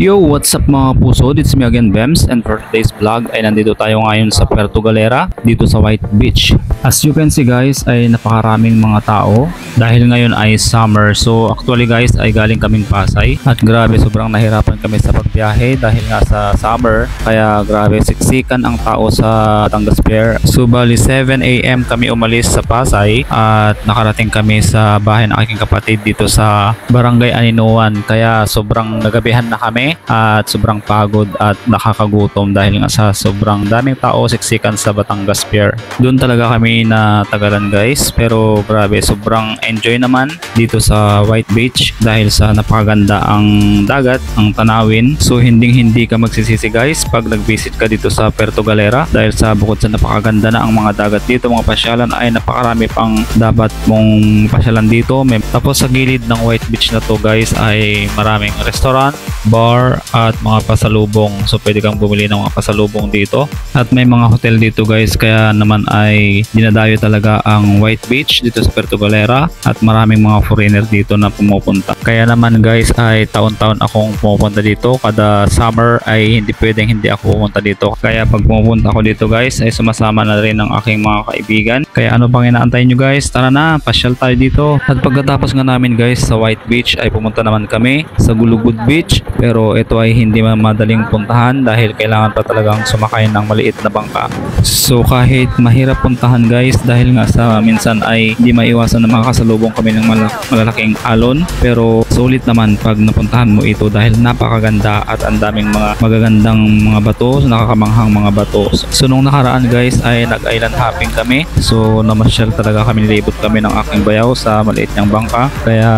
Yo, what's up mga puso? It's me again, Bems, and for today's vlog ay nandito tayo ngayon sa Puerto Galera dito sa White Beach. As you can see guys ay napakaraming mga tao dahil ngayon ay summer. So actually guys ay galing kaming Pasay at grabe sobrang nahirapan kami sa pagbiyahe dahil nga sa summer, kaya grabe siksikan ang tao sa Batangas Pier. So bali 7 AM kami umalis sa Pasay at nakarating kami sa bahay ng aking kapatid dito sa Barangay Aninoan, kaya sobrang nagabihan na kami at sobrang pagod at nakakagutom dahil nga sa sobrang daming tao siksikan sa Batangas Pier. Doon talaga kami na tagalan guys, pero grabe sobrang enjoy naman dito sa White Beach dahil sa napakaganda ang dagat, ang tanawin. So hindi ka magsisisi guys pag nag-visit ka dito sa Puerto Galera dahil sa bukod sa napakaganda na ang mga dagat dito, mga pasyalan ay napakarami pang dapat mong pasyalan dito. Tapos sa gilid ng White Beach na to guys ay maraming restaurant, bar at mga pasalubong. So pwede kang bumili ng mga pasalubong dito at may mga hotel dito guys, kaya naman ay dinadayo talaga ang White Beach dito sa Puerto Galera at maraming mga foreigner dito na pumupunta. Kaya naman guys ay taon-taon akong pumupunta dito. Kada summer ay hindi pwedeng hindi ako pumunta dito, kaya pag pumupunta ako dito guys ay sumasama na rin ng aking mga kaibigan. Kaya ano pang inaantay nyo guys, tara na, pasyal tayo dito. At pagkatapos nga namin guys sa White Beach ay pumunta naman kami sa Gulugud Beach, pero ito ay hindi madaling puntahan dahil kailangan pa talagang sumakay ng maliit na bangka. So kahit mahirap puntahan guys dahil nga sa minsan ay hindi maiwasan na makakasalubong kami ng malalaking alon, pero sulit naman pag napuntahan mo ito dahil napakaganda at ang daming mga magagandang mga bato, nakakamanghang mga bato. So nung nakaraan guys ay nag-island hopping kami, so namasyal talaga kami, nilibot kami ng aking bayaw sa maliit niyang bangka, kaya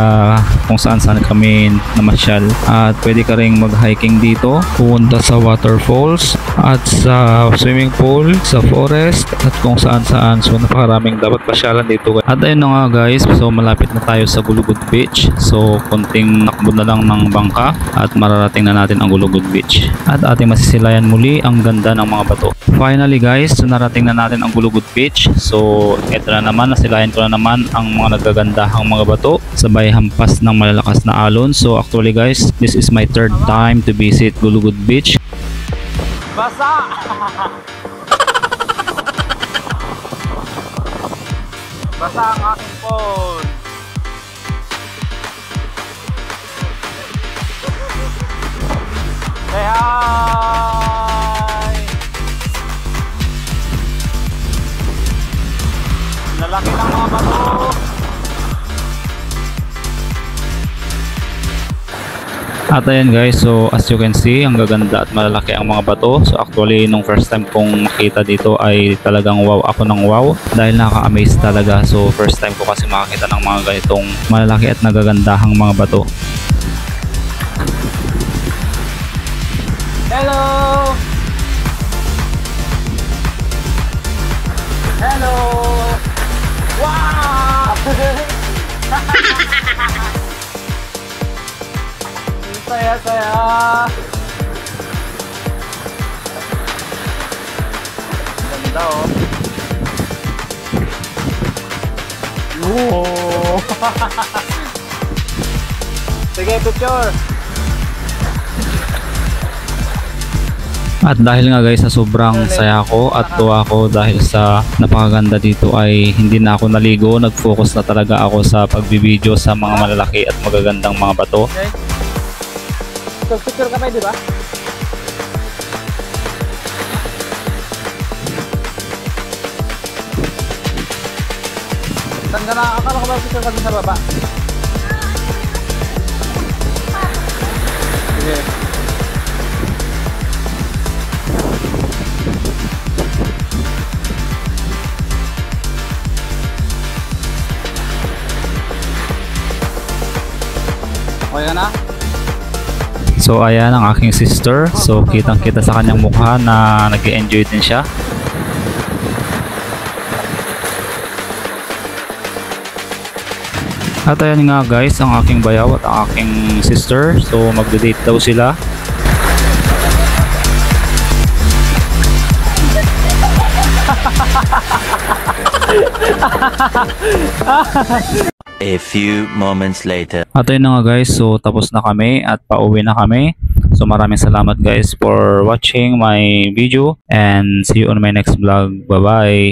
kung saan kami namasyal. At pwede ka ring mag-hiking dito, pupunta sa waterfalls at sa swimming pool, sa forest at kung saan. So napakaraming dapat pasyalan dito. At ayun na nga guys, so malapit na tayo sa Gulugud Beach. So konting nakbo na lang ng bangka at mararating na natin ang Gulugud Beach at ating masisilayan muli ang ganda ng mga bato. Finally guys, so narating na natin ang Gulugud Beach. So eto na naman, nasilayan ko na naman ang mga nagagandahang mga bato sabay hampas ng malalakas na alon. So actually guys, this is my third time to visit Gulugud Beach. Basa! Basa ang aking phone. Say hi! Lalaki ng mga bato. At ayan guys, so as you can see, ang gaganda at malalaki ang mga bato. So actually nung first time kong makita dito ay talagang wow ako ng wow dahil nakaka-amaze talaga. So first time ko kasi makakita ng mga ganitong malalaki at nagagandahang mga bato. Hello! Hello! Wow! Saya. Ganda oh. Wow. Sige, picture. At dahil nga guys sa sobrang saya ko at tuwa ko dahil sa napakaganda dito ay hindi na ako naligo, nag-focus na talaga ako sa pagbibideo sa mga malalaki at magagandang mga bato. Okay. So, picture ka pa, di ba? Saan ka na? Akala ko ba picture ka sa baba? Sige. Okay ka na? So ayan ang aking sister. So kitang kita sa kanyang mukha na nag-enjoy din siya. At ayan nga guys ang aking bayaw at ang aking sister. So magde-date daw sila. A few moments later. At ayun na nga guys, so tapos na kami at pauwi na kami. So maraming salamat guys for watching my video and see you on my next vlog. Bye bye.